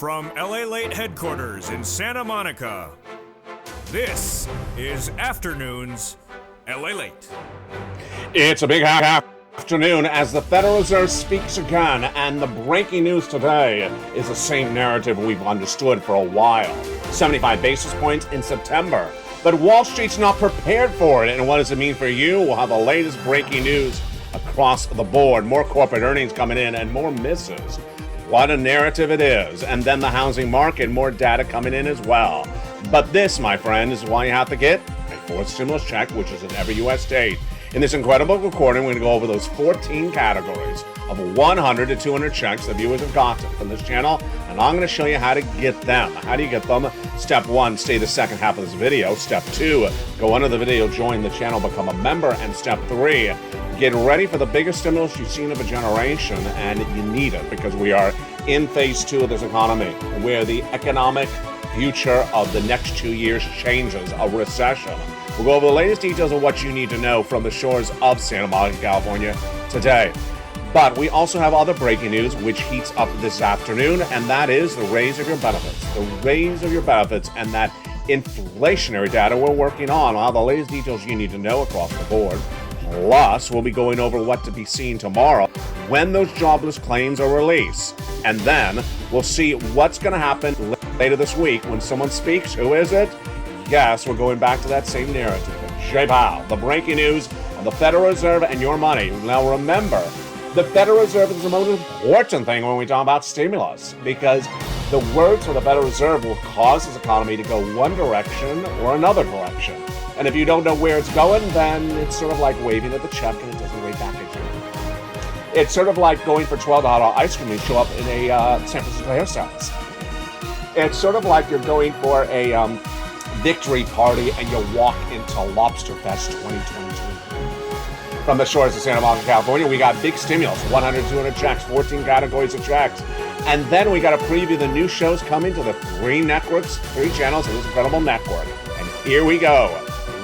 From LA Late headquarters in Santa Monica, this is Afternoons LA Late. It's a big afternoon as the Federal Reserve speaks again, and the breaking news today is the same narrative we've understood for a while. 75 basis points in September. But Wall Street's not prepared for it, and what does it mean for you? We'll have the latest breaking news across the board. More corporate earnings coming in and more misses. What a narrative it is. And then the housing market, more data coming in as well. But this, my friend, is why you have to get a fourth stimulus check, which is in every U.S. state. In this incredible recording, we're going to go over those 14 categories of 100 to 200 checks that viewers have gotten from this channel, and I'm going to show you how to get them. How do you get them? Step 1, stay the second half of this video. Step 2, go under the video, join the channel, become a member. And step 3, get ready for the biggest stimulus you've seen of a generation, and you need it because we are in phase 2 of this economy, where the economic future of the next 2 years changes, a recession. We'll go over the latest details of what you need to know from the shores of Santa Monica, California today. But we also have other breaking news which heats up this afternoon, and that is the raise of your benefits. The raise of your benefits and that inflationary data we're working on. All the latest details you need to know across the board. Plus, we'll be going over what to be seen tomorrow when those jobless claims are released. And then we'll see what's going to happen later this week when someone speaks. Who is it? Yes, we're going back to that same narrative. Jay Powell, the breaking news on the Federal Reserve and your money. Now remember, the Federal Reserve is the most important thing when we talk about stimulus, because the words for the Federal Reserve will cause this economy to go one direction or another direction. And if you don't know where it's going, then it's sort of like waving at the check and it doesn't wave back at you. It's sort of like going for $12 ice cream and show up in a San Francisco hairstylist. It's sort of like you're going for a victory party and you walk into Lobster Fest 2022. From the shores of Santa Monica, California, we got big stimulus, 100, 200 checks, 14 categories of checks. And then we got to preview the new shows coming to the 3 networks, 3 channels in this incredible network. And here we go.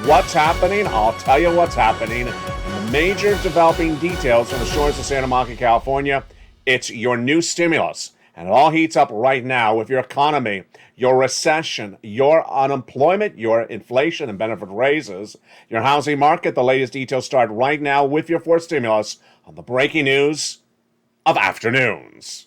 What's happening? I'll tell you what's happening. The major developing details from the shores of Santa Monica, California. It's your new stimulus. And it all heats up right now with your economy, your recession, your unemployment, your inflation and benefit raises, your housing market. The latest details start right now with your fourth stimulus on the breaking news of afternoons.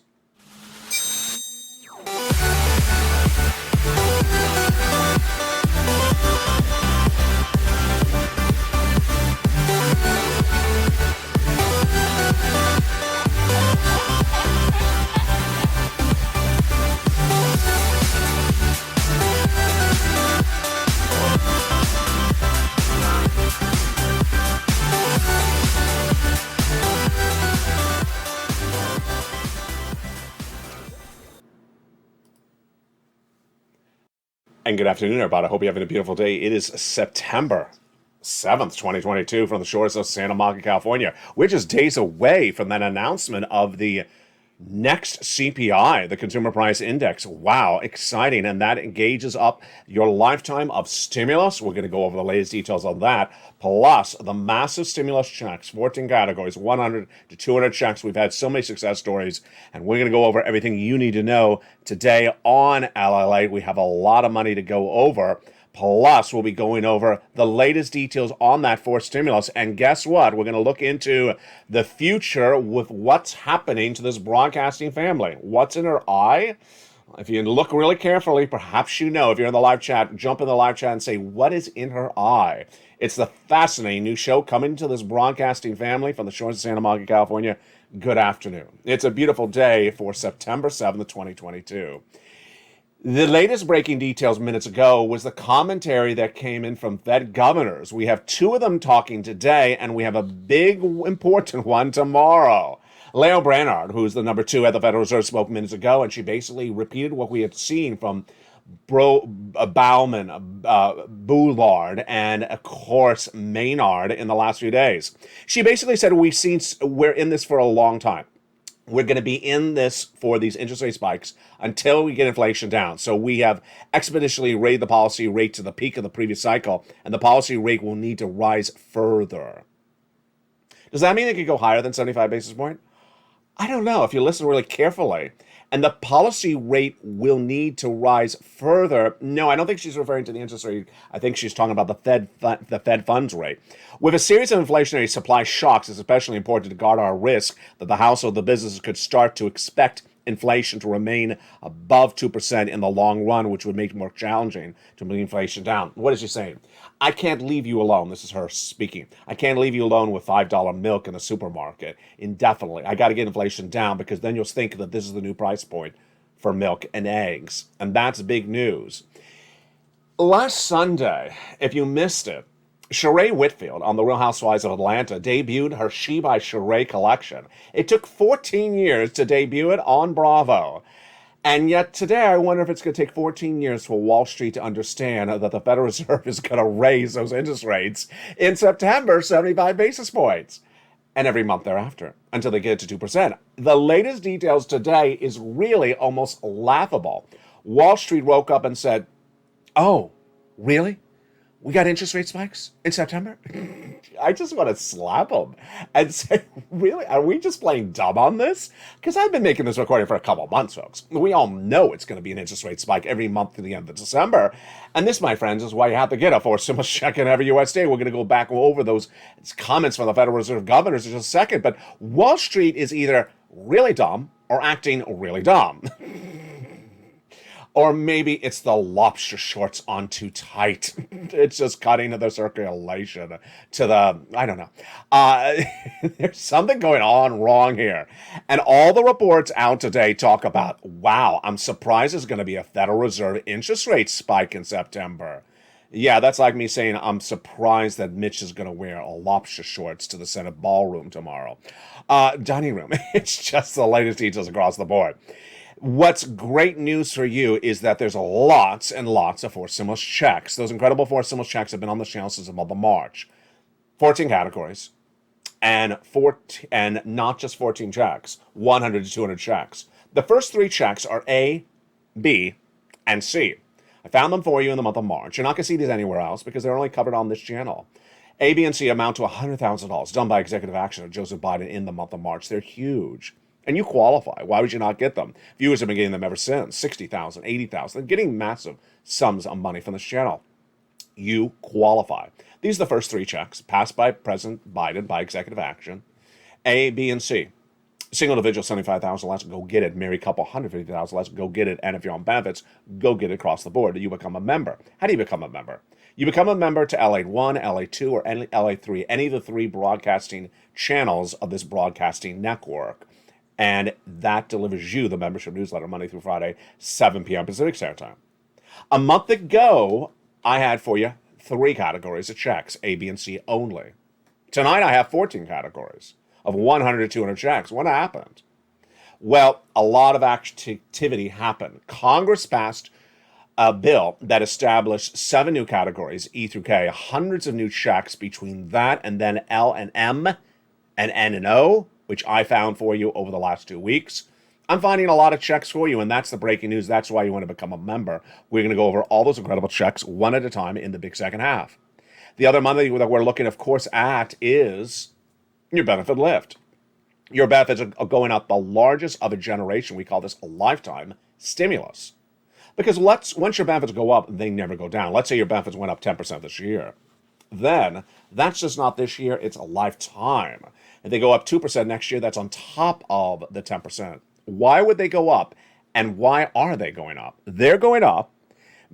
And good afternoon, everybody. I hope you're having a beautiful day. It is September 7th, 2022, from the shores of Santa Monica, California. We're just days away from that announcement of the next CPI, the Consumer Price Index. Wow, exciting. And that engages up your lifetime of stimulus. We're going to go over the latest details on that. Plus, the massive stimulus checks, 14 categories, 100 to 200 checks. We've had so many success stories, and we're going to go over everything you need to know today on LLA. We have a lot of money to go over. Plus, we'll be going over the latest details on that fourth stimulus. And guess what? We're going to look into the future with what's happening to this broadcasting family. What's in her eye? If you look really carefully, perhaps you know. If you're in the live chat, jump in the live chat and say, what is in her eye? It's the fascinating new show coming to this broadcasting family from the shores of Santa Monica, California. Good afternoon. It's a beautiful day for September 7th, 2022. The latest breaking details minutes ago was the commentary that came in from Fed governors. We have 2 of them talking today, and we have a big, important one tomorrow. Lael Brainard, who's the number 2 at the Federal Reserve, spoke minutes ago, and she basically repeated what we had seen from Bauman, Boulard, and of course Maynard in the last few days. She basically said we're in this for a long time. We're going to be in this for these interest rate spikes until we get inflation down. So we have exponentially raised the policy rate to the peak of the previous cycle, and the policy rate will need to rise further. Does that mean it could go higher than 75 basis points? I don't know if you listen really carefully. And the policy rate will need to rise further. No, I don't think she's referring to the interest rate. I think she's talking about the Fed funds rate. With a series of inflationary supply shocks, it's especially important to guard our risk that the household, the businesses could start to expect inflation to remain above 2% in the long run, which would make it more challenging to bring inflation down. What is she saying? I can't leave you alone. This is her speaking. I can't leave you alone with $5 milk in the supermarket indefinitely. I got to get inflation down because then you'll think that this is the new price point for milk and eggs. And that's big news. Last Sunday, if you missed it, Sheree Whitfield on The Real Housewives of Atlanta debuted her She by Sheree collection. It took 14 years to debut it on Bravo. And yet today, I wonder if it's going to take 14 years for Wall Street to understand that the Federal Reserve is going to raise those interest rates in September 75 basis points and every month thereafter until they get to 2%. The latest details today is really almost laughable. Wall Street woke up and said, oh, really? We got interest rate spikes in September? I just want to slap them and say, really? Are we just playing dumb on this? Because I've been making this recording for a couple of months, folks. We all know it's going to be an interest rate spike every month to the end of December. And this, my friends, is why you have to get a forced stimulus check in every USD. We're going to go back over those comments from the Federal Reserve governors in just a second. But Wall Street is either really dumb or acting really dumb. Or maybe it's the lobster shorts on too tight. It's just cutting the circulation to the, I don't know. There's something going on wrong here. And all the reports out today talk about, wow, I'm surprised there's going to be a Federal Reserve interest rate spike in September. Yeah, that's like me saying I'm surprised that Mitch is going to wear lobster shorts to the Senate ballroom tomorrow. Dining room. It's just the latest details across the board. What's great news for you is that there's lots and lots of forced stimulus checks. Those incredible forced stimulus checks have been on the channel since the month of March. 14 categories, and not just 14 checks, 100 to 200 checks. The first three checks are A, B, and C. I found them for you in the month of March. You're not going to see these anywhere else because they're only covered on this channel. A, B, and C amount to $100,000 done by executive action of Joseph Biden in the month of March. They're huge. And you qualify. Why would you not get them? Viewers have been getting them ever since. 60,000, 80,000. They're getting massive sums of money from this channel. You qualify. These are the first three checks passed by President Biden by executive action. A, B, and C. Single individual, 75,000 less, go get it. Married couple, 150,000 less, go get it. And if you're on benefits, go get it across the board. You become a member. How do you become a member? You become a member to LA1, LA2, or LA3, any of the three broadcasting channels of this broadcasting network. And that delivers you the membership newsletter Monday through Friday, 7 p.m. Pacific Standard Time. A month ago, I had for you three categories of checks, A, B, and C only. Tonight, I have 14 categories of 100 to 200 checks. What happened? Well, a lot of activity happened. Congress passed a bill that established 7 new categories, E through K, hundreds of new checks between that and then L and M and N and O, which I found for you over the last 2 weeks. I'm finding a lot of checks for you, and that's the breaking news. That's why you want to become a member. We're going to go over all those incredible checks one at a time in the big second half. The other money that we're looking, of course, at is your benefit lift. Your benefits are going up the largest of a generation. We call this a lifetime stimulus. Because once your benefits go up, they never go down. Let's say your benefits went up 10% this year. Then that's just not this year, it's a lifetime. If they go up 2% next year, that's on top of the 10%. Why would they go up? And why are they going up? They're going up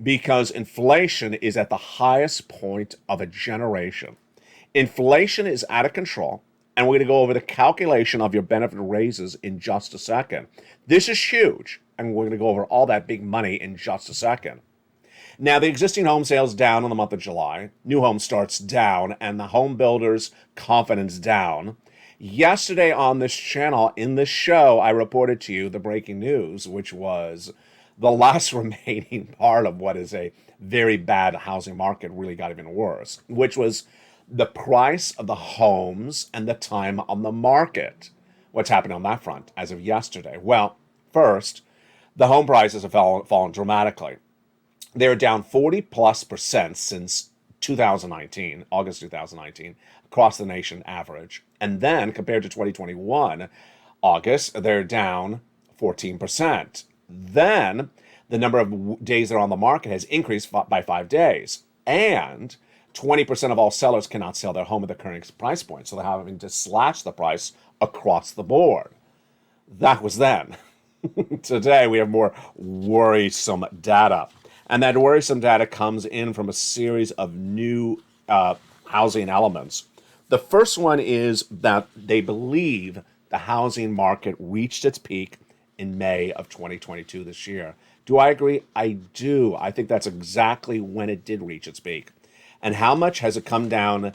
because inflation is at the highest point of a generation. Inflation is out of control, and we're going to go over the calculation of your benefit raises in just a second. This is huge, and we're going to go over all that big money in just a second. Now, the existing home sales down in the month of July. New home starts down, and the home builders' confidence down. Yesterday on this channel, in this show, I reported to you the breaking news, which was the last remaining part of what is a very bad housing market really got even worse, which was the price of the homes and the time on the market. What's happening on that front as of yesterday? Well, first, the home prices have fallen dramatically. They're down 40+% since 2019, August 2019, across the nation average. And then, compared to 2021, August, they're down 14%. Then the number of days they're on the market has increased by 5 days. And 20% of all sellers cannot sell their home at the current price point. So they're having to slash the price across the board. That was then. Today, we have more worrisome data. And that worrisome data comes in from a series of new housing elements. The first one is that they believe the housing market reached its peak in May of 2022 this year. Do I agree? I do. I think that's exactly when it did reach its peak. And how much has it come down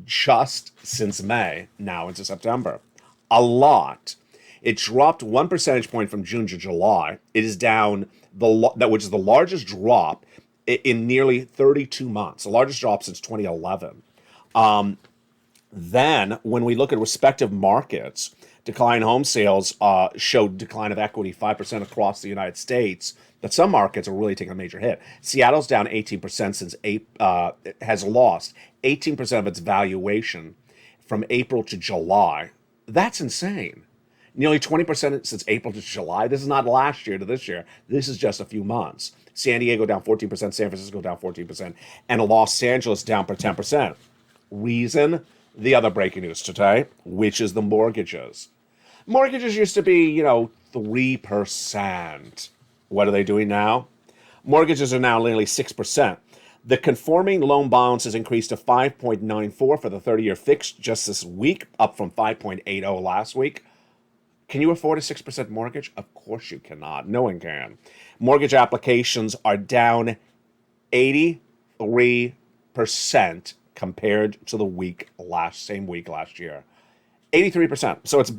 just since May, now into September? A lot. It dropped 1 percentage point from June to July. It is down, which is the largest drop in nearly 32 months, the largest drop since 2011. Then, when we look at respective markets, decline home sales showed decline of equity 5% across the United States, but some markets are really taking a major hit. Seattle's down 18% since has lost 18% of its valuation from April to July. That's insane. Nearly 20% since April to July. This is not last year to this year. This is just a few months. San Diego down 14%, San Francisco down 14%, and Los Angeles down for 10%. Reason? The other breaking news today, which is the mortgages. Mortgages used to be, 3%. What are they doing now? Mortgages are now nearly 6%. The conforming loan balance has increased to 5.94 for the 30-year fixed just this week, up from 5.80 last week. Can you afford a 6% mortgage? Of course you cannot. No one can. Mortgage applications are down 83% compared to the same week last year. 83%. So it's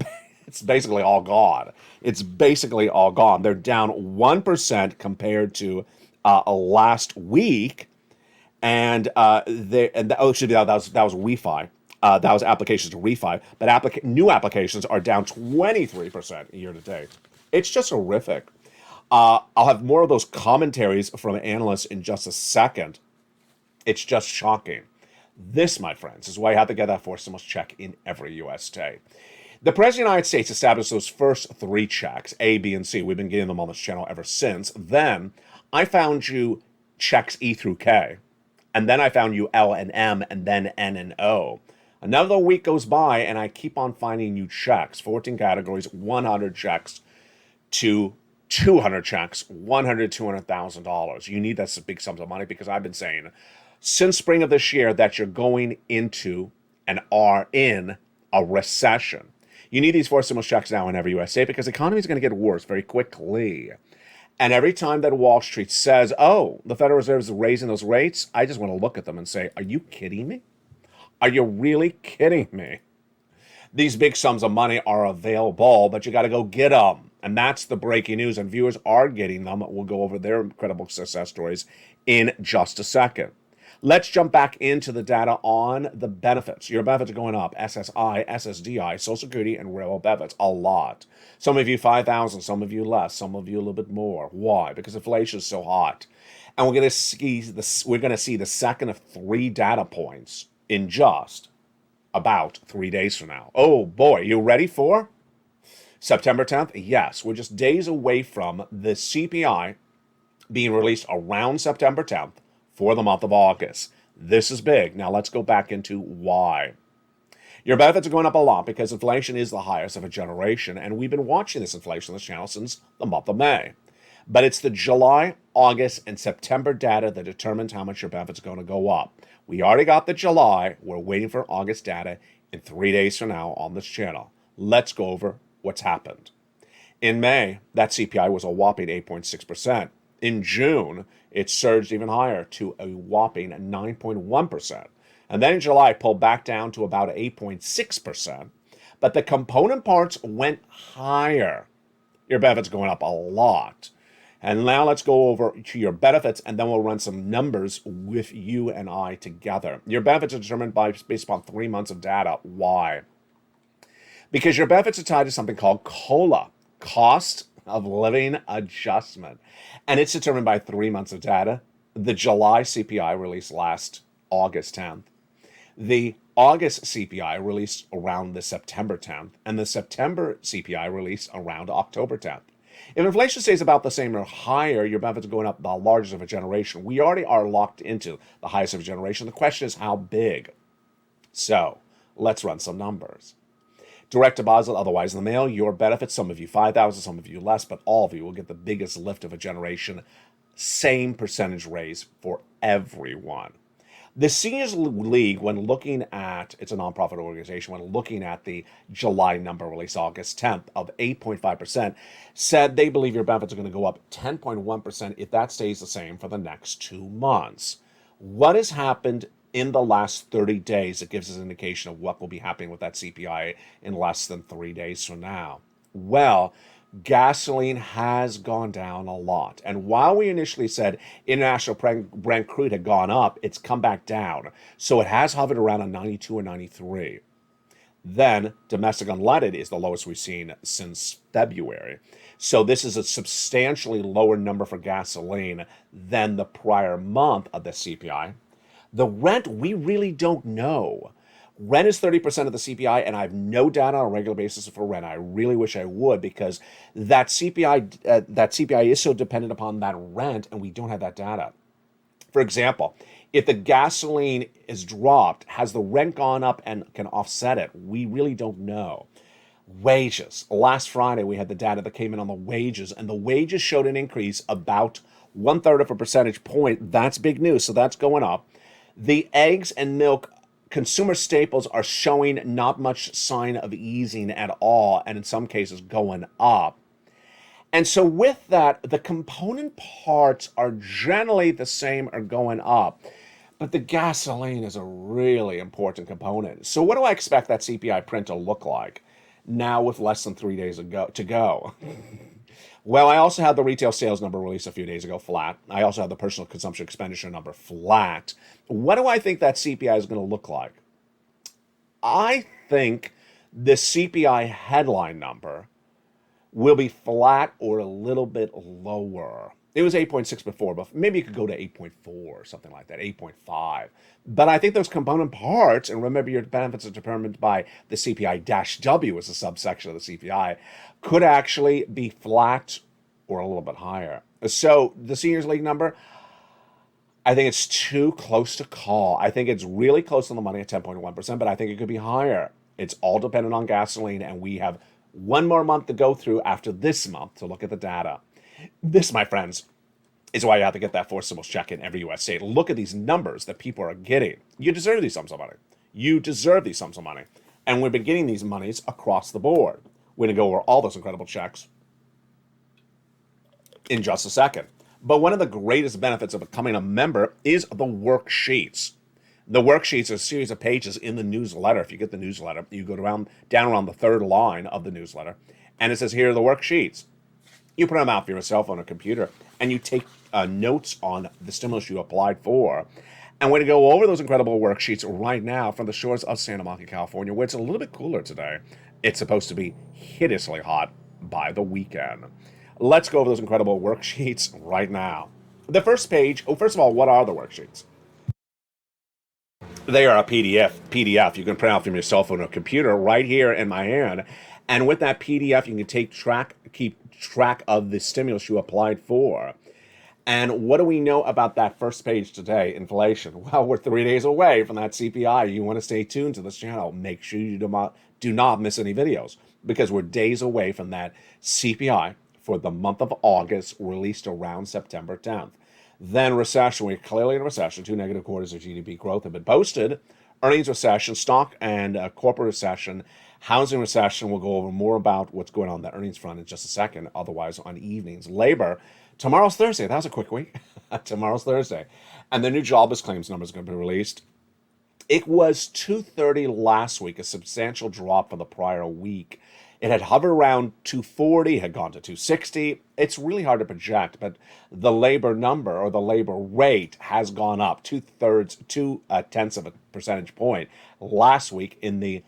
basically all gone. It's basically all gone. They're down 1% compared to last week, and that was refi. That was applications to refi, but new applications are down 23% year to date. It's just horrific. I'll have more of those commentaries from analysts in just a second. It's just shocking. This, my friends, is why you have to get that forced stimulus check in every U.S. state. The President of the United States established those first 3 checks, A, B, and C. We've been getting them on this channel ever since. Then I found you checks E through K. And then I found you L and M, and then N and O. Another week goes by, and I keep on finding you checks. 14 categories, 100 checks to 200 checks, $100,000 to $200,000. You need that big sums of money, because I've been saying since spring of this year that you're going into and are in a recession. You need these forced stimulus checks now in every U.S. state, because the economy is going to get worse very quickly. And every time that Wall Street says, oh, the Federal Reserve is raising those rates, I just want to look at them and say, are you kidding me? Are you really kidding me? These big sums of money are available, but you got to go get them. And that's the breaking news, and viewers are getting them. We'll go over their incredible success stories in just a second. Let's jump back into the data on the benefits. Your benefits are going up. SSI, SSDI, Social Security, and railroad benefits. A lot. Some of you 5,000, some of you less, some of you a little bit more. Why? Because inflation is so hot. And we're going to see the second of 3 data points in just about 3 days from now. Oh boy, you ready for September 10th? Yes, we're just days away from the CPI being released around September 10th for the month of August. This is big. Now let's go back into why. Your benefits are going up a lot because inflation is the highest of a generation, and we've been watching this inflation on this channel since the month of May. But it's the July, August, and September data that determines how much your benefits are going to go up. We already got the July. We're waiting for August data in 3 days from now on this channel. Let's go over what's happened. In May, that CPI was a whopping 8.6%. In June, it surged even higher to a whopping 9.1%. And then in July, it pulled back down to about 8.6%. But the component parts went higher. Your benefits are going up a lot. And now let's go over to your benefits, and then we'll run some numbers with you and I together. Your benefits are determined based upon 3 months of data. Why? Because your benefits are tied to something called COLA, Cost of Living Adjustment. And it's determined by 3 months of data. The July CPI released last August 10th. The August CPI released around the September 10th, and the September CPI released around October 10th. If inflation stays about the same or higher, your benefits are going up the largest of a generation. We already are locked into the highest of a generation. The question is how big? So let's run some numbers. Direct deposit, otherwise in the mail, your benefits, some of you 5,000, some of you less, but all of you will get the biggest lift of a generation. Same percentage raise for everyone. The Seniors League, when looking at, it's a nonprofit organization, when looking at the July number released August 10th of 8.5%, said they believe your benefits are going to go up 10.1% if that stays the same for the next 2 months. What has happened in the last 30 days that gives us an indication of what will be happening with that CPI in less than 3 days from now? Well, gasoline has gone down a lot. And while we initially said international Brent crude had gone up, it's come back down. So it has hovered around a 92 or 93. Then domestic unleaded is the lowest we've seen since February. So this is a substantially lower number for gasoline than the prior month of the CPI. The rent, we really don't know. Rent is 30% of the CPI, and I have no data on a regular basis for rent. I really wish I would, because that CPI is so dependent upon that rent, and we don't have that data. For example, if the gasoline is dropped, has the rent gone up and can offset it? We really don't know. Wages. Last Friday, we had the data that came in on the wages, and the wages showed an increase about 1/3 of a percentage point. That's big news, so that's going up. The eggs and milk consumer staples are showing not much sign of easing at all, and in some cases going up. And so with that, the component parts are generally the same or going up, but the gasoline is a really important component. So what do I expect that CPI print to look like now with less than 3 days to go? Well, I also had the retail sales number released a few days ago, flat. I also had the personal consumption expenditure number, flat. What do I think that CPI is going to look like? I think the CPI headline number will be flat or a little bit lower. It was 8.6 before, but maybe it could go to 8.4 or something like that, 8.5. But I think those component parts, and remember your benefits are determined by the CPI-W as a subsection of the CPI, could actually be flat or a little bit higher. So the Seniors League number, I think it's too close to call. I think it's really close on the money at 10.1%, but I think it could be higher. It's all dependent on gasoline, and we have one more month to go through after this month to look at the data. This, my friends, is why you have to get that Four Symbols check in every U.S. state. Look at these numbers that people are getting. You deserve these sums of money. You deserve these sums of money. And we've been getting these monies across the board. We're going to go over all those incredible checks in just a second. But one of the greatest benefits of becoming a member is the worksheets. The worksheets are a series of pages in the newsletter. If you get the newsletter, you go down around the third line of the newsletter, and it says, here are the worksheets. You print them out for your cell phone or computer, and you take notes on the stimulus you applied for. And we're going to go over those incredible worksheets right now from the shores of Santa Monica, California, where it's a little bit cooler today. It's supposed to be hideously hot by the weekend. Let's go over those incredible worksheets right now. The first page, first of all, what are the worksheets? They are a PDF you can print out from your cell phone or computer right here in my hand. And with that PDF, you can keep track of the stimulus you applied for. And what do we know about that first page today? Inflation. Well, we're 3 days away from that CPI. You want to stay tuned to this channel. Make sure you do not miss any videos, because we're days away from that CPI for the month of August, released around September 10th. Then recession. We're clearly in a recession. 2 negative quarters of GDP growth have been posted. Earnings recession, stock and corporate recession, housing recession. We'll go over more about what's going on the earnings front in just a second, otherwise on evenings. Labor. Tomorrow's Thursday. That was a quick week. Tomorrow's Thursday. And the new jobless claims number is going to be released. It was 230 last week, a substantial drop from the prior week. It had hovered around 240, had gone to 260. It's really hard to project, but the labor number, or the labor rate, has gone up 2/10 of a percentage point last week in the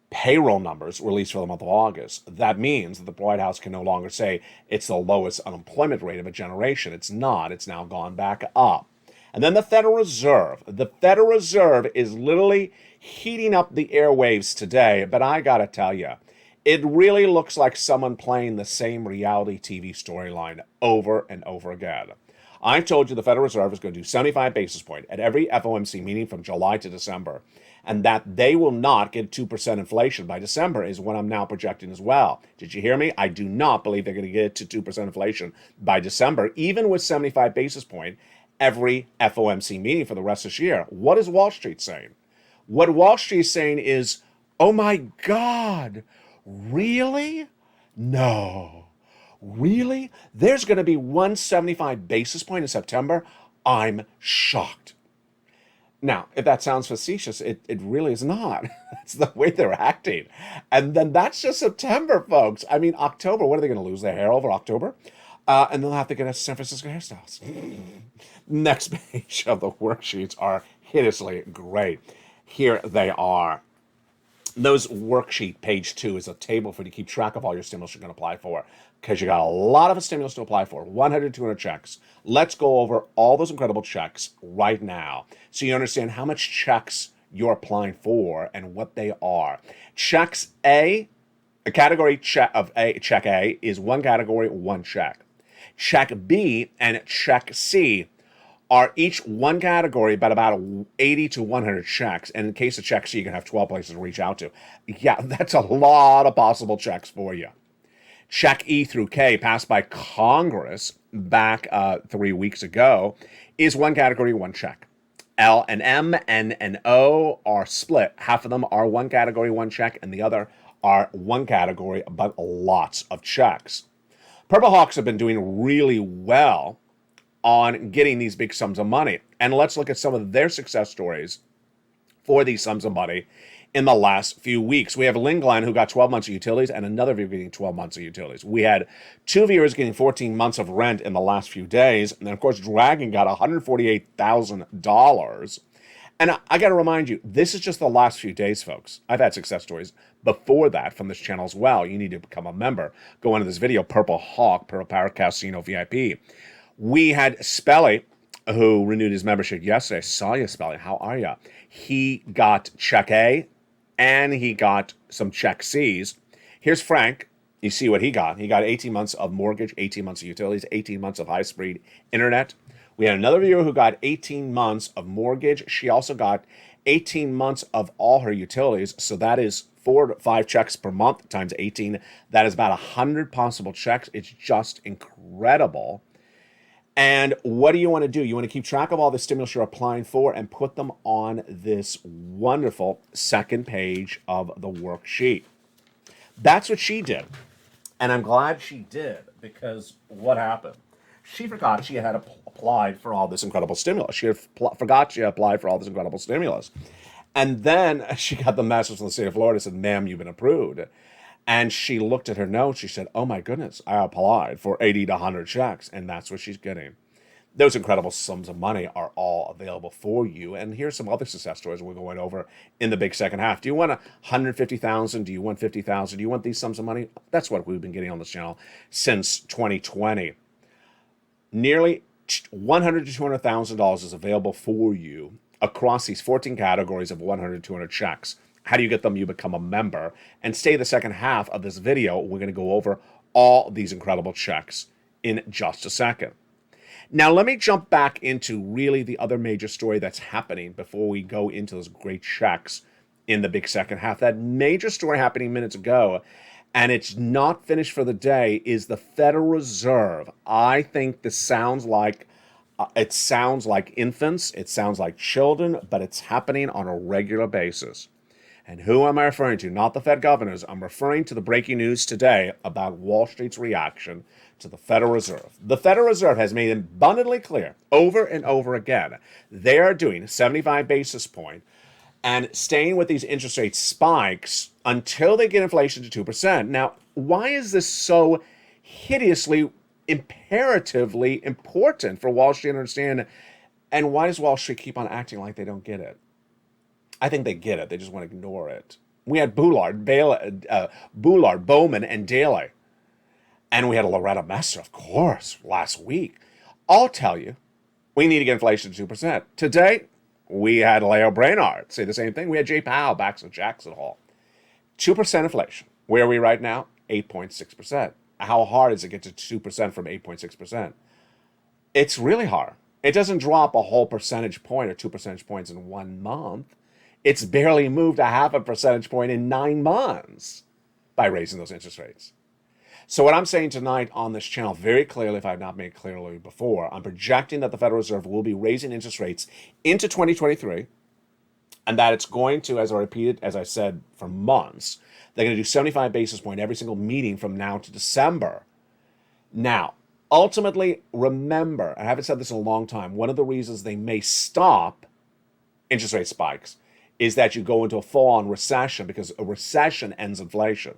payroll numbers released for the month of August. That means that the White House can no longer say it's the lowest unemployment rate of a generation. It's not. It's now gone back up. And then the Federal Reserve. The Federal Reserve is literally heating up the airwaves today, but I gotta tell you, it really looks like someone playing the same reality TV storyline over and over again. I told you the Federal Reserve is going to do 75 basis point at every FOMC meeting from July to December, and that they will not get 2% inflation by December is what I'm now projecting as well. Did you hear me? I do not believe they're going to get to 2% inflation by December, even with 75 basis point every FOMC meeting for the rest of this year. What is Wall Street saying? What Wall Street is saying is, oh my God, really? No. Really? There's going to be 175 basis point in September? I'm shocked. Now, if that sounds facetious, it really is not. That's the way they're acting. And then that's just September, folks. I mean, October, what are they going to lose their hair over October? And they'll have to get a San Francisco hairstyles. Next page of the worksheets are hideously great. Here they are. Those worksheet, page 2, is a table for you to keep track of all your stimulus you're going to apply for, because you got a lot of stimulus to apply for, 100, 200 checks. Let's go over all those incredible checks right now so you understand how much checks you're applying for and what they are. Checks A, a category check of A, check A is one category, one check. Check B and check C are each one category, but about 80 to 100 checks. And in case of check C, you can have 12 places to reach out to. Yeah, that's a lot of possible checks for you. Check E through K, passed by Congress back 3 weeks ago, is one category, one check. L and M, N and O are split. Half of them are one category, one check, and the other are one category, but lots of checks. Purple Hawks have been doing really well on getting these big sums of money. And let's look at some of their success stories for these sums of money in the last few weeks. We have Lynn Glenn, who got 12 months of utilities, and another viewer getting 12 months of utilities. We had 2 viewers getting 14 months of rent in the last few days. And then, of course, Dragon got $148,000. And I got to remind you, this is just the last few days, folks. I've had success stories before that from this channel as well. You need to become a member. Go into this video, Purple Hawk, Pearl Power Casino VIP. We had Spelly, who renewed his membership yesterday. I saw you, Spelly. How are you? He got check A, and he got some check C's. Here's Frank. You see what he got. He got 18 months of mortgage, 18 months of utilities, 18 months of high-speed internet. We had another viewer who got 18 months of mortgage. She also got 18 months of all her utilities. So that is 4 to 5 checks per month times 18. That is about 100 possible checks. It's just incredible. And what do you want to do? You want to keep track of all the stimulus you're applying for and put them on this wonderful second page of the worksheet. That's what she did. And I'm glad she did, because what happened? She forgot she had applied for all this incredible stimulus. She forgot she had applied for all this incredible stimulus. And then she got the message from the state of Florida, said, ma'am, you've been approved. And she looked at her notes. She said, oh, my goodness, I applied for 80 to 100 checks. And that's what she's getting. Those incredible sums of money are all available for you. And here's some other success stories we're going over in the big second half. Do you want 150,000? Do you want 50,000? Do you want these sums of money? That's what we've been getting on this channel since 2020. Nearly $100,000 to $200,000 is available for you across these 14 categories of 100 to 200 checks. How do you get them? You become a member. And stay the second half of this video. We're going to go over all these incredible checks in just a second. Now, let me jump back into really the other major story that's happening before we go into those great checks in the big second half. That major story happening minutes ago, and it's not finished for the day, is the Federal Reserve. I think this sounds like it sounds like infants, it sounds like children, but it's happening on a regular basis. And who am I referring to? Not the Fed governors. I'm referring to the breaking news today about Wall Street's reaction to the Federal Reserve. The Federal Reserve has made abundantly clear over and over again they are doing 75 basis point and staying with these interest rate spikes until they get inflation to 2%. Now, why is this so hideously, imperatively important for Wall Street to understand? And why does Wall Street keep on acting like they don't get it? I think they get it. They just want to ignore it. We had Boulard, Bowman, and Daly. And we had Loretta Messer, of course, last week. I'll tell you, We need to get inflation to 2%. Today, we had Leo Brainard say the same thing. We had Jay Powell back at Jackson Hole. 2% inflation. Where are we right now? 8.6%. How hard is it to get to 2% from 8.6%? It's really hard. It doesn't drop a whole percentage point or 2 percentage points in 1 month. It's barely moved a half a percentage point in 9 months by raising those interest rates. So what I'm saying tonight on this channel very clearly, if I have not made clearly before, I'm projecting that the Federal Reserve will be raising interest rates into 2023, and that it's going to, as I repeated, as I said for months, they're going to do 75 basis point every single meeting from now to December. Now, ultimately, remember, I haven't said this in a long time, one of the reasons they may stop interest rate spikes is that you go into a full-on recession, because a recession ends inflation.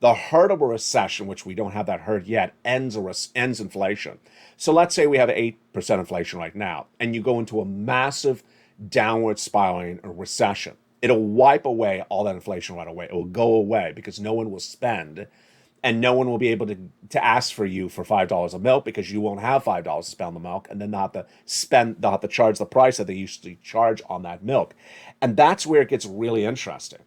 The hurt of a recession, which we don't have that hurt yet, ends inflation. So let's say we have 8% inflation right now, and you go into a massive downward spiraling recession. It'll wipe away all that inflation right away. It will go away because no one will spend, and no one will be able to ask for you for $5 of milk, because you won't have $5 to spend on the milk, and then they'll have to charge the price that they used to charge on that milk. And that's where it gets really interesting.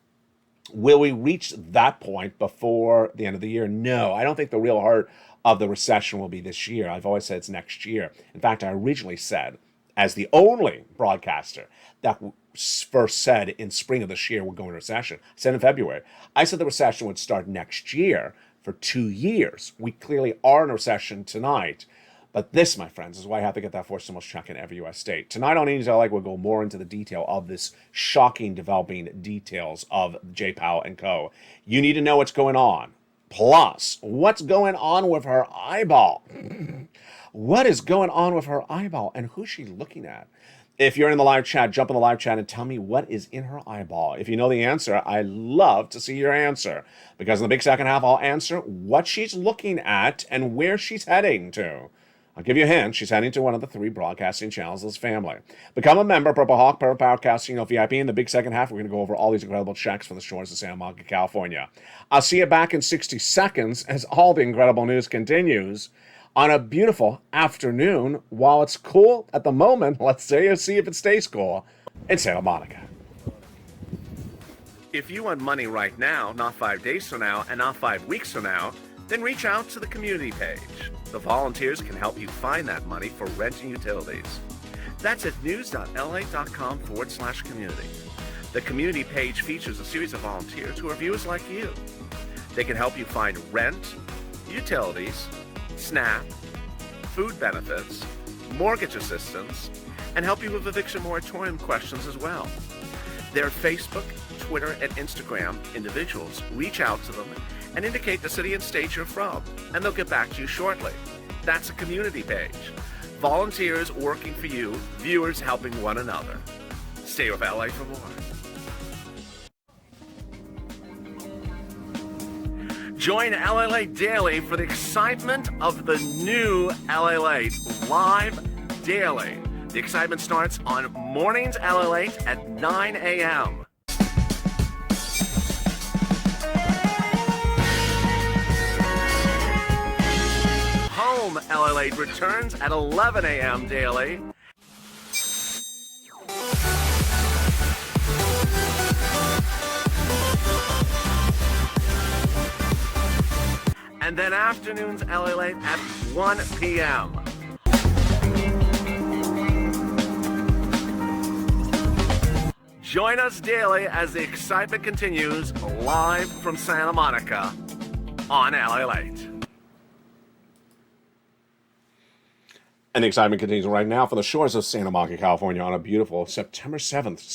Will we reach that point before the end of the year? No, I don't think the real heart of the recession will be this year. I've always said it's next year. In fact, I originally said, as the only broadcaster that first said in spring of this year we're going to recession, I said in February, I said the recession would start next year for 2 years. We clearly are in a recession tonight. But this, my friends, is why I have to get that forced stimulus check in every U.S. state. Tonight on Easy Like, we'll go more into the detail of this shocking developing details of Jay Powell and co. You need to know what's going on. Plus, what's going on with her eyeball? What is going on with her eyeball, and who's she looking at? If you're in the live chat, jump in the live chat and tell me what is in her eyeball. If you know the answer, I love to see your answer, because in the big second half, I'll answer what she's looking at and where she's heading to. I'll give you a hint. She's heading to one of the 3 broadcasting channels of this family. Become a member, Purple Hawk, Purple Power Casino VIP. In the big second half, we're going to go over all these incredible checks from the shores of Santa Monica, California. I'll see you back in 60 seconds as all the incredible news continues on a beautiful afternoon. While it's cool at the moment, let's see if it stays cool in Santa Monica. If you want money right now, not 5 days from now, and not 5 weeks from now, then reach out to the community page. The volunteers can help you find that money for rent and utilities. That's at news.la.com/community. The community page features a series of volunteers who are viewers like you. They can help you find rent, utilities, SNAP, food benefits, mortgage assistance, and help you with eviction moratorium questions as well. Their Facebook, Twitter, and Instagram individuals reach out to them and indicate the city and state you're from, and they'll get back to you shortly. That's a community page. Volunteers working for you, viewers helping one another. Stay with LA for more. Join LA Late Daily for the excitement of the new LA Late live daily. The excitement starts on mornings LA Late at 9 a.m. Home LA Late returns at 11 a.m. daily. And then afternoons LA Late at 1 p.m. Join us daily as the excitement continues live from Santa Monica on LA Late. And the excitement continues right now for the shores of Santa Monica, California on a beautiful September 7th,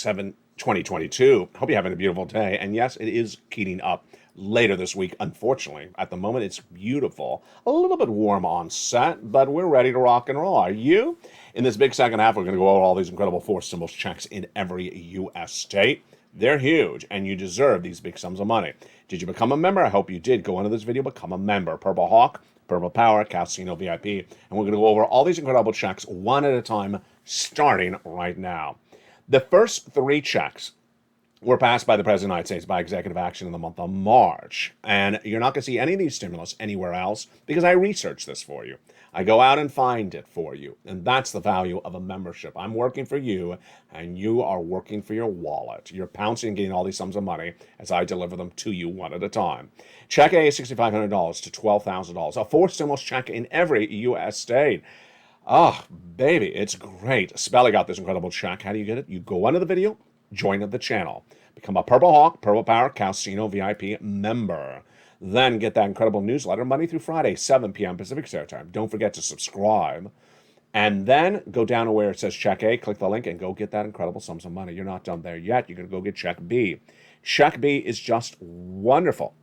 2022. Hope you're having a beautiful day. And yes, it is heating up later this week, unfortunately. At the moment, it's beautiful. A little bit warm on set, but we're ready to rock and roll. Are you? In this big second half, we're going to go over all these incredible forced stimulus checks in every U.S. state. They're huge, and you deserve these big sums of money. Did you become a member? I hope you did. Go into this video, become a member. Purple Hawk, Purple Power, Casino VIP. And we're going to go over all these incredible checks one at a time, starting right now. The first 3 checks were passed by the President of the United States by executive action in the month of March. And you're not going to see any of these stimulus anywhere else because I researched this for you. I go out and find it for you. And that's the value of a membership. I'm working for you, and you are working for your wallet. You're pouncing and getting all these sums of money as I deliver them to you one at a time. Check A is $6,500 to $12,000. A fourth stimulus check in every U.S. state. Oh, baby, it's great. Spelly got this incredible check. How do you get it? You go under the video, join the channel, become a Purple Hawk, Purple Power Casino VIP member. Then get that incredible newsletter Monday through Friday, 7 p.m. Pacific Standard Time. Don't forget to subscribe. And then go down to where it says Check A, click the link, and go get that incredible sums of money. You're not done there yet. You're going to go get Check B. Check B is just wonderful.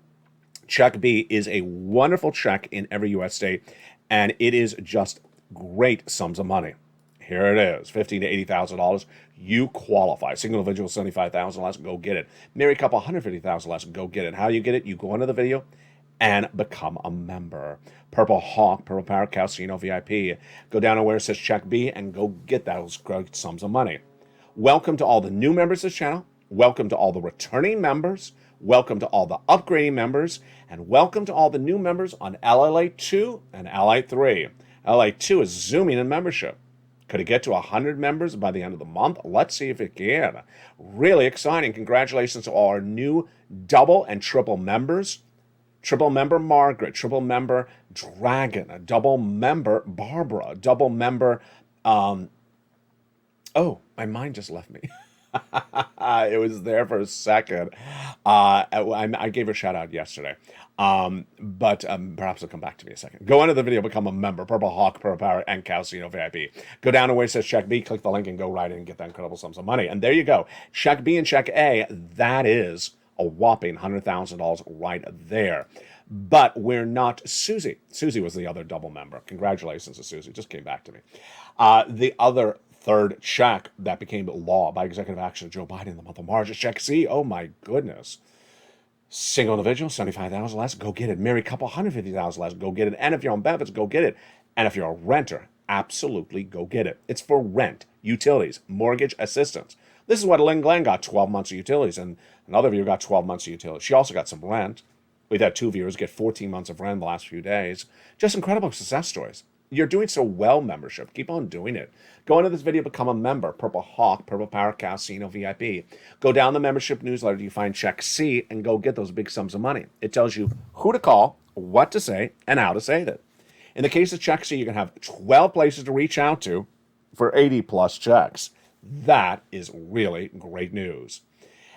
Check B is a wonderful check in every U.S. state, and it is just great sums of money. Here it is, $15,000 to $80,000. You qualify. Single individual, $75,000 less, go get it. Married couple, $150,000 less, go get it. How do you get it? You go under the video and become a member. Purple Hawk, Purple Power Casino VIP. Go down to where it says Check B and go get those great sums of money. Welcome to all the new members of this channel. Welcome to all the returning members. Welcome to all the upgrading members. And welcome to all the new members on LLA2 and LA3. LA2 is zooming in membership. Could it get to 100 members by the end of the month? Let's see if it can. Really exciting. Congratulations to all our new double and triple members. Triple member Margaret, triple member Dragon, a double member Barbara, double member, oh, my mind just left me. It was there for a second. I gave her a shout out yesterday. But perhaps it'll come back to me in a second. Go under the video, become a member. Purple Hawk, Purple Power, and Casino VIP. Go down to where it says Check B, click the link, and go right in and get that incredible sums of money. And there you go. Check B and Check A, that is a whopping $100,000 right there. But we're not Susie. Susie was the other double member. Congratulations to Susie. Just came back to me. The other third check that became law by executive action of Joe Biden in the month of March is Check C. Oh, my goodness. Single individual, $75,000 less, go get it. Married couple, $150,000 less, go get it. And if you're on benefits, go get it. And if you're a renter, absolutely go get it. It's for rent, utilities, mortgage assistance. This is what Lynn Glenn got, 12 months of utilities, and another viewer got 12 months of utilities. She also got some rent. We've had two viewers get 14 months of rent in the last few days. Just incredible success stories. You're doing so well, membership. Keep on doing it. Go into this video, become a member. Purple Hawk, Purple Power Casino VIP. Go down the membership newsletter. You find Check C and go get those big sums of money. It tells you who to call, what to say, and how to say that. In the case of Check C, you can have 12 places to reach out to for 80 plus checks. That is really great news.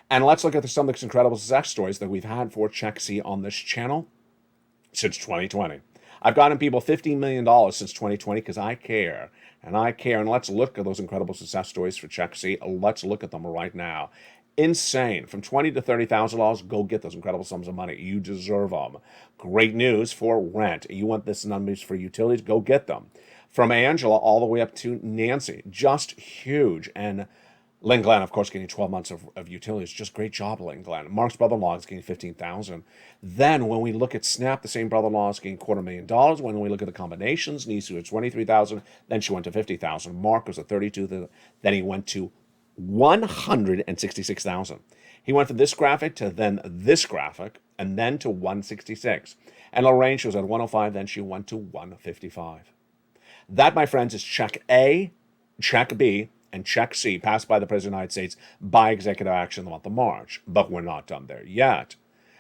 And let's look at some of the incredible success stories that we've had for Check C on this channel since 2020. I've gotten people $15 million since 2020 because I care. And I care. And let's look at those incredible success stories for Check C. Let's look at them right now. Insane. From $20,000 to $30,000, go get those incredible sums of money. You deserve them. Great news for rent. You want this numbers for utilities? Go get them. From Angela all the way up to Nancy. Just huge. And Lynn Glenn, of course, getting 12 months of utilities. Just great job, Lynn Glenn. Mark's brother-in-law is getting $15,000. Then when we look at Snap, the same brother-in-law is getting $250,000. When we look at the combinations, Nisu at $23,000. Then she went to $50,000. Mark was at $32,000. Then he went to $166,000. He went from this graphic to then this graphic, and then to $166,000. And Lorraine, she was at $105,000. Then she went to $155,000. That, my friends, is Check A, Check B, and Check C, passed by the President of the United States by executive action in the month of March. But we're not done there yet.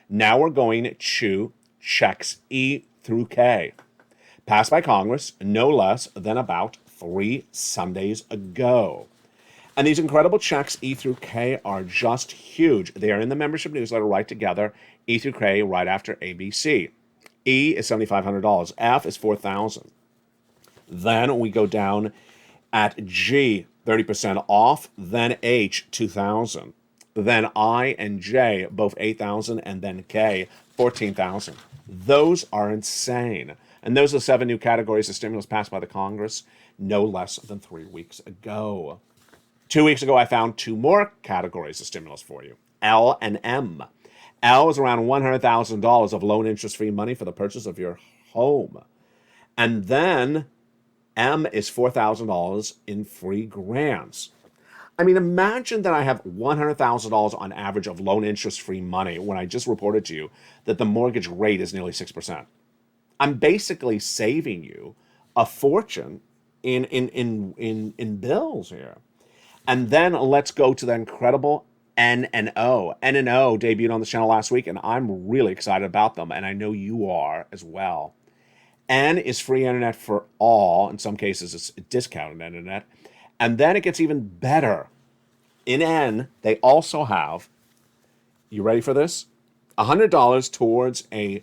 Now we're going to Checks E through K, passed by Congress no less than about 3 Sundays ago. And these incredible checks E through K are just huge. They are in the membership newsletter right together, E through K right after ABC. E is $7,500. F is $4,000. Then we go down at G, 30% off, then H, $2,000. Then I and J, both $8,000, and then K, $14,000. Those are insane. And those are the 7 new categories of stimulus passed by the Congress no less than 3 weeks ago. 2 weeks ago, I found 2 more categories of stimulus for you, L and M. L is around $100,000 of loan interest-free money for the purchase of your home. And then M is $4,000 in free grants. I mean, imagine that I have $100,000 on average of loan interest-free money when I just reported to you that the mortgage rate is nearly 6%. I'm basically saving you a fortune in bills here. And then let's go to the incredible N&O. N&O debuted on the channel last week, and I'm really excited about them, and I know you are as well. N is free internet for all. In some cases, it's discounted internet. And then it gets even better. In N, they also have, you ready for this? $100 towards a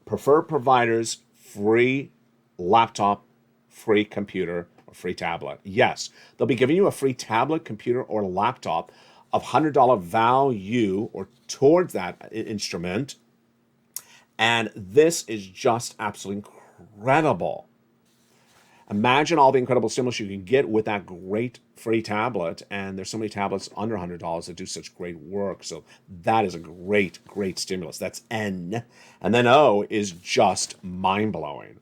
preferred provider's free laptop, free computer, or free tablet. Yes, they'll be giving you a free tablet, computer, or laptop of $100 value or towards that instrument. And this is just absolutely incredible. Imagine all the incredible stimulus you can get with that great free tablet. And there's so many tablets under $100 that do such great work. So that is a great, great stimulus. That's N. And then O is just mind-blowing.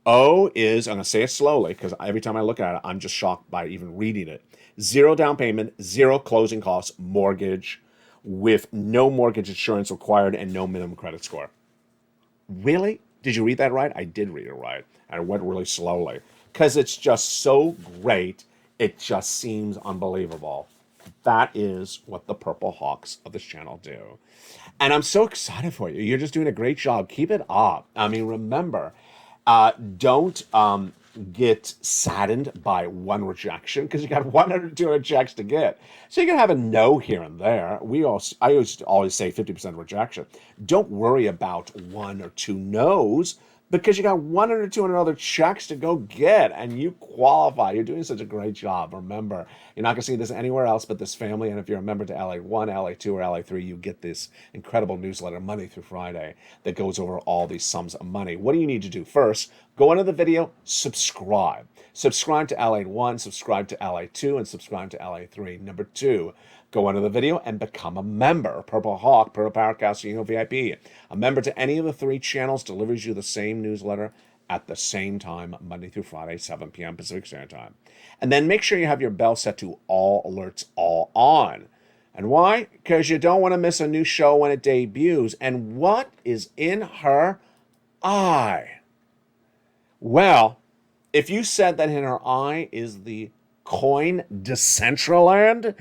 O is, I'm going to say it slowly because every time I look at it, I'm just shocked by even reading it. 0 down payment, 0 closing costs, mortgage with no mortgage insurance required and no minimum credit score. Really? Did you read that right? I did read it right. And I went really slowly because it's just so great. It just seems unbelievable. That is what the Purple Hawks of this channel do. And I'm so excited for you. You're just doing a great job. Keep it up. I mean, remember, don't get saddened by one rejection because you got 102 rejects to get. So you're going to have a no here and there. I used to always say 50% rejection. Don't worry about 1 or 2 no's because you got 100 or 200 other checks to go get and you qualify. You're doing such a great job. Remember, you're not going to see this anywhere else but this family. And if you're a member to LA1, LA2, or LA3, you get this incredible newsletter Monday through Friday that goes over all these sums of money. What do you need to do? First, go into the video, subscribe. Subscribe to LA1, subscribe to LA2, and subscribe to LA3. Number 2, go into the video and become a member. Purple Hawk, Purple Powercast, VIP. A member to any of the 3 channels delivers you the same newsletter at the same time, Monday through Friday, 7 p.m. Pacific Standard Time. And then make sure you have your bell set to all alerts, all on. And why? Because you don't want to miss a new show when it debuts. And what is in her eye? Well, if you said that in her eye is the coin Decentraland,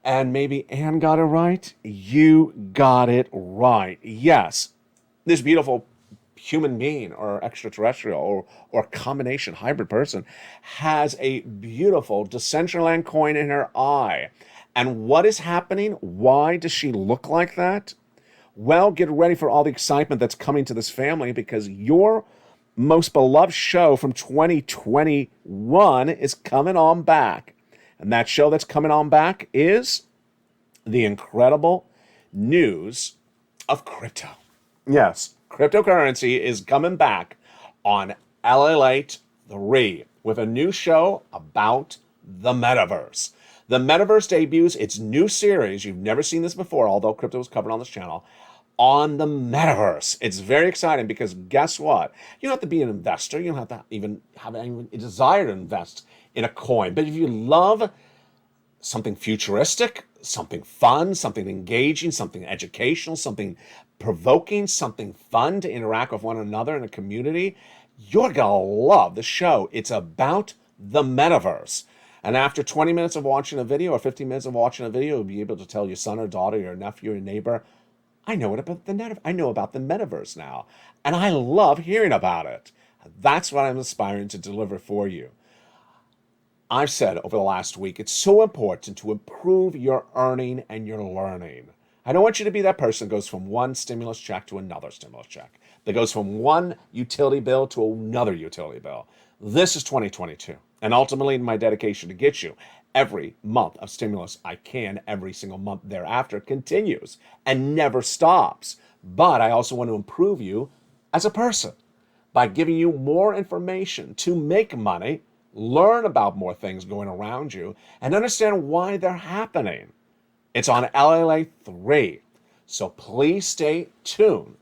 and maybe Anne got it right, you got it right. Yes, this beautiful human being or extraterrestrial or combination hybrid person has a beautiful Decentraland coin in her eye. And what is happening? Why does she look like that? Well, get ready for all the excitement that's coming to this family because your most beloved show from 2021 is coming on back. And that show that's coming on back is the incredible news of crypto. Yes, cryptocurrency is coming back on LA 3 with a new show about the metaverse. The metaverse debuts its new series. You've never seen this before, although crypto was covered on this channel, on the metaverse. It's very exciting because guess what? You don't have to be an investor. You don't have to even have any desire to invest in a coin. But if you love something futuristic, something fun, something engaging, something educational, something provoking, something fun to interact with one another in a community, you're gonna love the show. It's about the metaverse. And after 20 minutes of watching a video or 15 minutes of watching a video, you'll be able to tell your son or daughter, your nephew, your neighbor, I know about the metaverse now. And I love hearing about it. That's what I'm aspiring to deliver for you. I've said over the last week, it's so important to improve your earning and your learning. I don't want you to be that person that goes from one stimulus check to another stimulus check, that goes from one utility bill to another utility bill. This is 2022. And ultimately, my dedication to get you every month of stimulus I can every single month thereafter continues and never stops. But I also want to improve you as a person by giving you more information to make money, learn about more things going around you, and understand why they're happening. It's on LA 3. So please stay tuned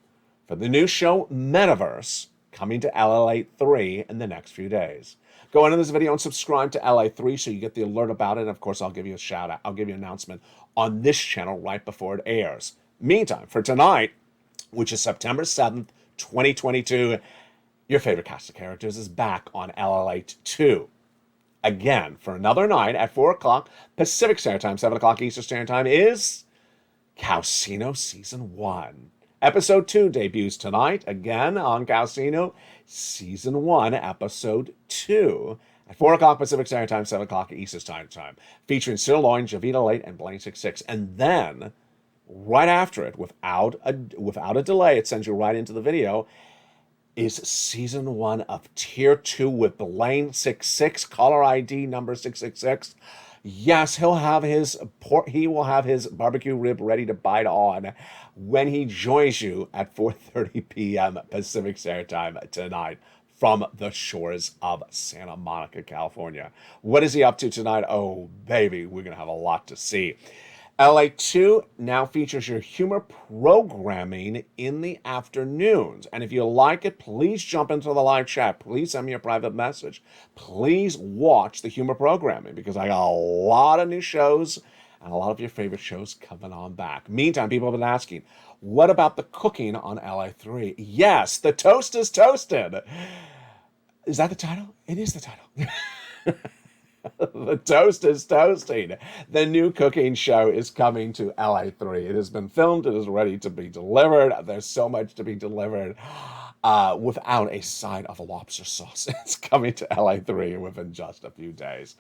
for the new show, Metaverse, coming to LA 3 in the next few days. Go into this video and subscribe to LA 3 so you get the alert about it. And of course, I'll give you a shout out. I'll give you an announcement on this channel right before it airs. Meantime, for tonight, which is September 7th, 2022, your favorite cast of characters is back on LA 2. Again, for another night at 4 o'clock Pacific Standard Time, 7 o'clock Eastern Standard Time, is Calcino Season 1. Episode 2 debuts tonight, again on Calcino Season 1, Episode 2, at 4 o'clock Pacific Standard Time, 7 o'clock Eastern Standard Time, featuring Sirloin, Javita Late, and Blaine66. And then, right after it, without a delay, it sends you right into the video, is Season 1 of Tier 2 with Blaine66, caller ID number 666. Yes, he will have his barbecue rib ready to bite on when he joins you at 4:30 p.m. Pacific Standard Time tonight from the shores of Santa Monica, California. What is he up to tonight? Oh, baby, we're going to have a lot to see. LA 2 now features your humor programming in the afternoons. And if you like it, please jump into the live chat. Please send me a private message. Please watch the humor programming because I got a lot of new shows and a lot of your favorite shows coming on back. Meantime, people have been asking, what about the cooking on LA 3? Yes, the toast is toasted. Is that the title? It is the title. The toast is toasting. The new cooking show is coming to LA 3. It has been filmed. It is ready to be delivered. There's so much to be delivered without a side of lobster sauce. It's coming to LA 3 within just a few days.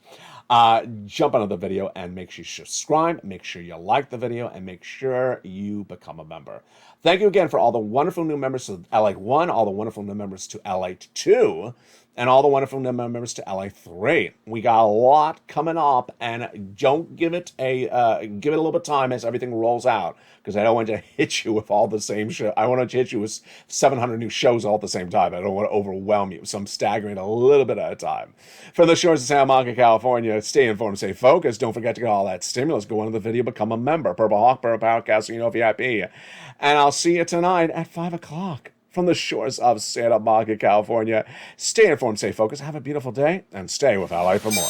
Jump onto the video and make sure you subscribe. Make sure you like the video and make sure you become a member. Thank you again for all the wonderful new members to LA 1, all the wonderful new members to LA 2, and all the wonderful new members to LA 3. We got a lot coming up, and don't give it a little bit of time as everything rolls out, because I don't want to hit you with all the same show. I want to hit you with 700 new shows all at the same time. I don't want to overwhelm you, so I'm staggering a little bit at a time. From the shores of Santa Monica, California, stay informed, stay focused. Don't forget to get all that stimulus. Go into the video, become a member. Purple Hawk, Purple Power Casino VIP. And I'll see you tonight at 5 o'clock. From the shores of Santa Monica, California. Stay informed, stay focused, have a beautiful day, and stay with LA for more.